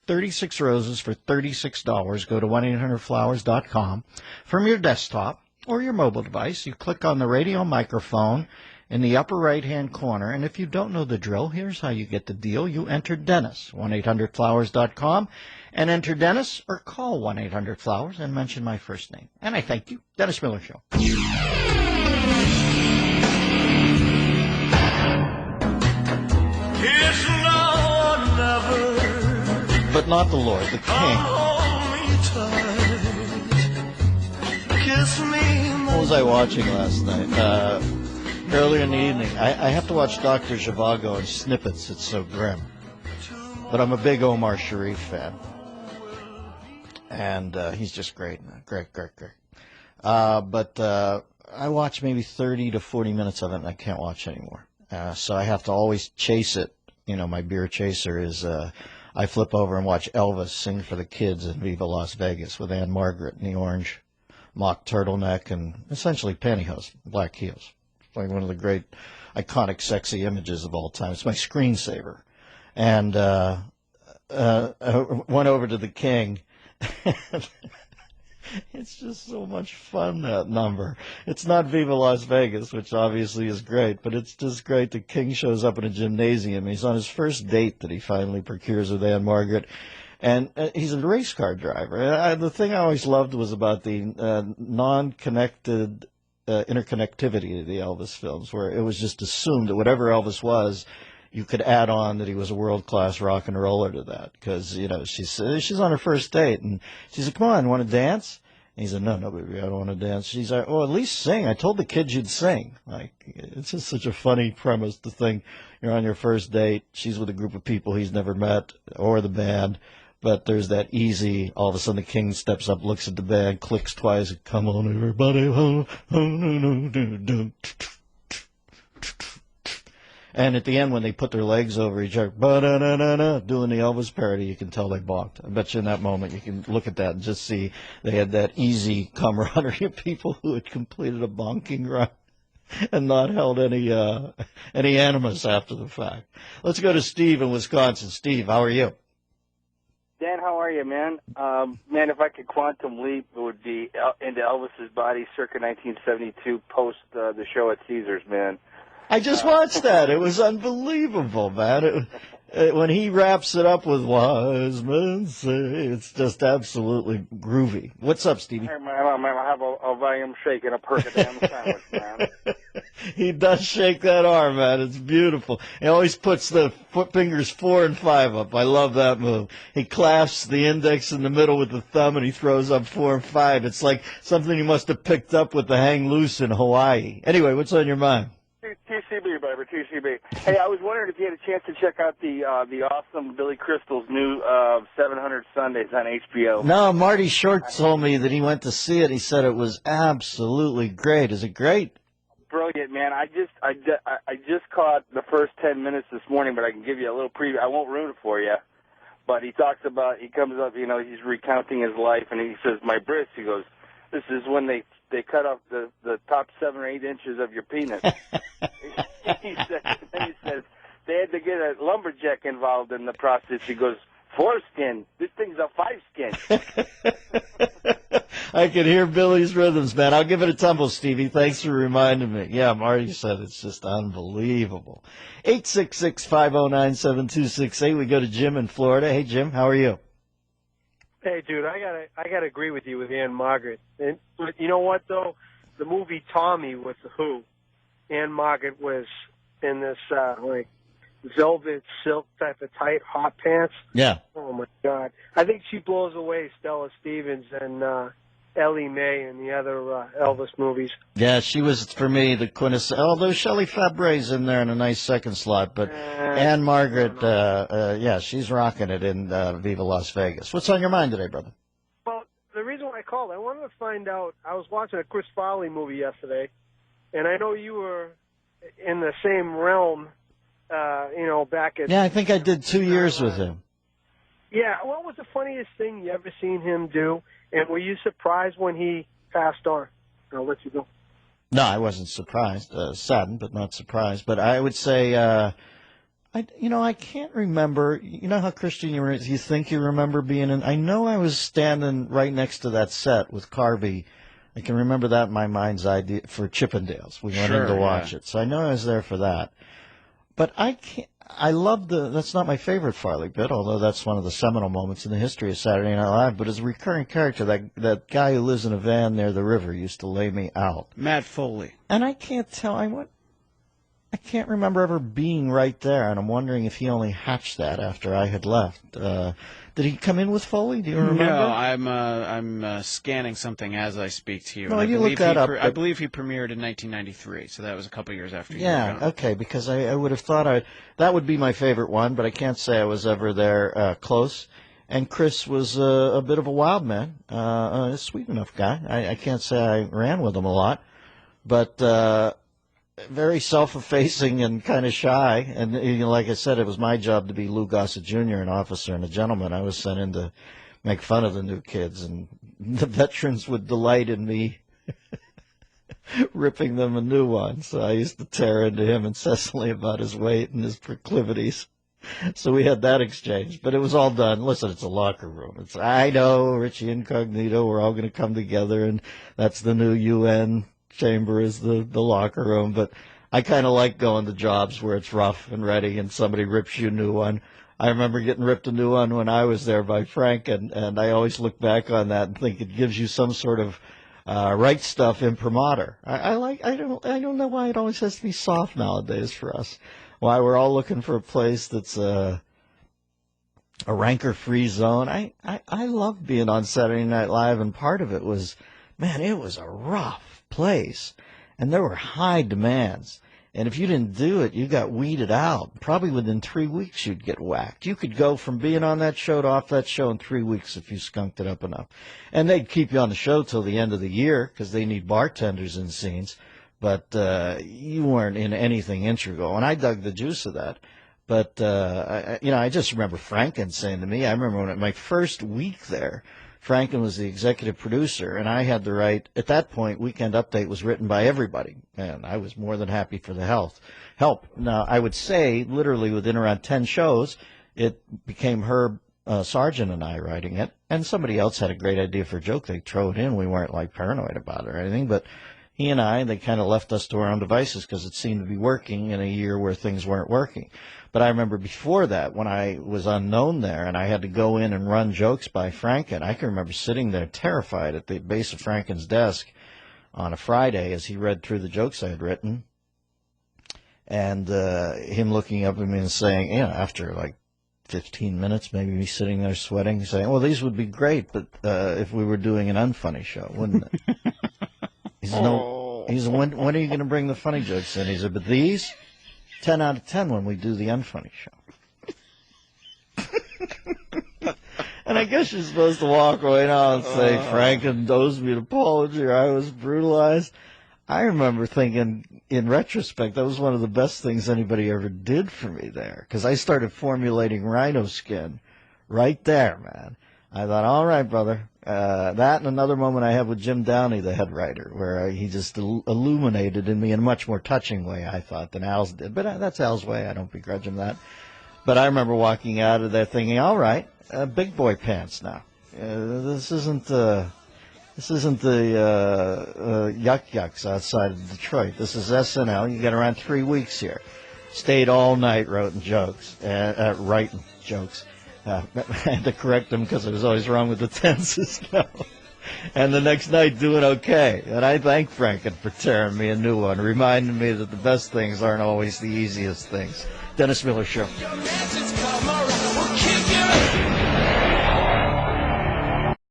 36 roses for $36. Go to 1-800-Flowers.com. From your desktop or your mobile device, you click on the radio microphone in the upper right-hand corner, and if you don't know the drill, here's how you get the deal. You enter Dennis, 1-800-Flowers.com, and enter Dennis or call 1-800-Flowers and mention my first name. And I thank you. Dennis Miller Show. But not the Lord, the King. What was I watching last night? Earlier in the evening. I have to watch Dr. Zhivago in snippets. It's so grim. But I'm a big Omar Sharif fan. And he's just great. Great. But I watch maybe 30 to 40 minutes of it, and I can't watch anymore. So I have to always chase it. You know, my beer chaser is I flip over and watch Elvis sing for the kids in Viva Las Vegas with Anne Margaret in the orange mock turtleneck and essentially pantyhose, black heels. Like one of the great iconic sexy images of all time. It's my screensaver. And went over to the King. It's just so much fun, that number. It's not Viva Las Vegas, which obviously is great, but it's just great. The King shows up in a gymnasium. He's on his first date that he finally procures with Anne Margaret, and he's a race car driver. The thing I always loved was about the non-connected interconnectivity of the Elvis films, where it was just assumed that whatever Elvis was, you could add on that he was a world-class rock and roller to that, because, you know, she's on her first date, and she said, come on, want to dance? And he said, no, baby, I don't want to dance. She's like, oh, at least sing. I told the kids you'd sing. Like, it's just such a funny premise to think you're on your first date, she's with a group of people he's never met, or the band, but there's that easy, all of a sudden the King steps up, looks at the band, clicks twice, and come on, everybody. And at the end, when they put their legs over each other, doing the Elvis parody, you can tell they balked. I bet you in that moment you can look at that and just see they had that easy camaraderie of people who had completed a bonking run and not held any animus after the fact. Let's go to Steve in Wisconsin. Steve, how are you? Dan, how are you, man? Man, if I could quantum leap, it would be into Elvis's body circa 1972 post the show at Caesars, man. I just watched that. It was unbelievable, man. When he wraps it up with wise men say, it's just absolutely groovy. What's up, Stevie? I have a volume shake and a perk of damn sandwich, man. He does shake that arm, man. It's beautiful. He always puts the fingers 4 and 5 up. I love that move. He clasps the index in the middle with the thumb, and he throws up 4 and 5. It's like something he must have picked up with the hang loose in Hawaii. Anyway, what's on your mind? TCB, baby, TCB. Hey, I was wondering if you had a chance to check out the awesome Billy Crystal's new 700 Sundays on HBO. No, Marty Short told me that he went to see it. He said it was absolutely great. Is it great? Brilliant, man. I just caught the first 10 minutes this morning, but I can give you a little preview. I won't ruin it for you. But he talks about, he comes up, you know, he's recounting his life, and he says, my bris, he goes, this is when they cut off the top 7 or 8 inches of your penis. he says they had to get a lumberjack involved in the process. He goes, foreskin. This thing's a 5-skin. I can hear Billy's rhythms, man. I'll give it a tumble, Stevie. Thanks for reminding me. Yeah, Marty said it's just unbelievable. 866-509-7268. We go to Jim in Florida. Hey, Jim, how are you? Hey, dude, I gotta agree with you with Anne Margaret. And but you know what though, the movie Tommy with the Who, Anne Margaret was in this like velvet silk type of tight hot pants. Yeah. Oh my God, I think she blows away Stella Stevens and Ellie Mae in the other Elvis movies. Yeah, she was, for me, the quintessence. Although Shelley Fabre's in there in a nice second slot. But Anne Margaret, yeah, she's rocking it in Viva Las Vegas. What's on your mind today, brother? Well, the reason why I called, I wanted to find out, I was watching a Chris Farley movie yesterday, and I know you were in the same realm, you know, back at... Yeah, I think I did 2 years with him. Yeah, what was the funniest thing you ever seen him do? And were you surprised when he passed on? I'll let you go. No, I wasn't surprised. Saddened, but not surprised. But I would say I can't remember. You know how Christian you think you remember being in? I know I was standing right next to that set with Carvey. I can remember that in my mind's eye for Chippendales. We went in to watch it, so I know I was there for that. But I can't. I love that's not my favorite Farley bit, although that's one of the seminal moments in the history of Saturday Night Live. But as a recurring character, that guy who lives in a van near the river used to lay me out. Matt Foley. And I can't tell. I can't remember ever being right there, and I'm wondering if he only hatched that after I had left. Did he come in with Foley? Do you remember? No, I'm scanning something as I speak to you. No, you look that up. I believe he premiered in 1993, so that was a couple years after you were gone. Okay, because I would have thought that would be my favorite one, but I can't say I was ever there close. And Chris was a bit of a wild man, a sweet enough guy. I can't say I ran with him a lot, but very self-effacing and kind of shy. And like I said, it was my job to be Lou Gossett Jr., an officer and a gentleman. I was sent in to make fun of the new kids, and the veterans would delight in me ripping them a new one. So I used to tear into him incessantly about his weight and his proclivities. So we had that exchange, but it was all done. Listen, it's a locker room. I know, Richie Incognito, we're all going to come together, and that's the new UN chamber is the locker room. But I kind of like going to jobs where it's rough and ready and somebody rips you a new one. I remember getting ripped a new one when I was there by Frank, and I always look back on that and think it gives you some sort of right stuff imprimatur. I don't know why it always has to be soft nowadays for us. Why we're all looking for a place that's a rancor-free zone. I love being on Saturday Night Live, and part of it was, man, it was a rough place, and there were high demands. And if you didn't do it, you got weeded out. Probably within 3 weeks, you'd get whacked. You could go from being on that show to off that show in 3 weeks if you skunked it up enough. And they'd keep you on the show till the end of the year because they need bartenders in scenes. But you weren't in anything integral, and I dug the juice of that. But I just remember Franken saying to me, I remember when my first week there, Franken was the executive producer, and I had the right. At that point, Weekend Update was written by everybody, and I was more than happy for the help. Now, I would say, literally within around 10 shows, it became Herb Sargent and I writing it, and somebody else had a great idea for a joke. They'd throw it in. We weren't, paranoid about it or anything, but he and they kind of left us to our own devices because it seemed to be working in a year where things weren't working. But I remember before that, when I was unknown there and I had to go in and run jokes by Franken, I can remember sitting there terrified at the base of Franken's desk on a Friday as he read through the jokes I had written, and him looking up at me and saying, after 15 minutes, maybe me sitting there sweating, saying, well, these would be great, but if we were doing an unfunny show, wouldn't it? He said, when are you going to bring the funny jokes in? He said, but these, 10 out of 10 when we do the unfunny show. And I guess you're supposed to walk away now and say, Franken owes me an apology, or I was brutalized. I remember thinking, in retrospect, that was one of the best things anybody ever did for me there, because I started formulating rhino skin right there, man. I thought, all right, brother. That and another moment I had with Jim Downey, the head writer, where he just illuminated in me in a much more touching way, I thought, than Al's did. But that's Al's way. I don't begrudge him that. But I remember walking out of there thinking, all right, big boy pants now. This isn't the yuck yucks outside of Detroit. This is SNL. You got around 3 weeks here. Stayed all night writing jokes. I had to correct them because I was always wrong with the tenses. And the next night doing okay. And I thank Franken for tearing me a new one, reminding me that the best things aren't always the easiest things. Dennis Miller Show.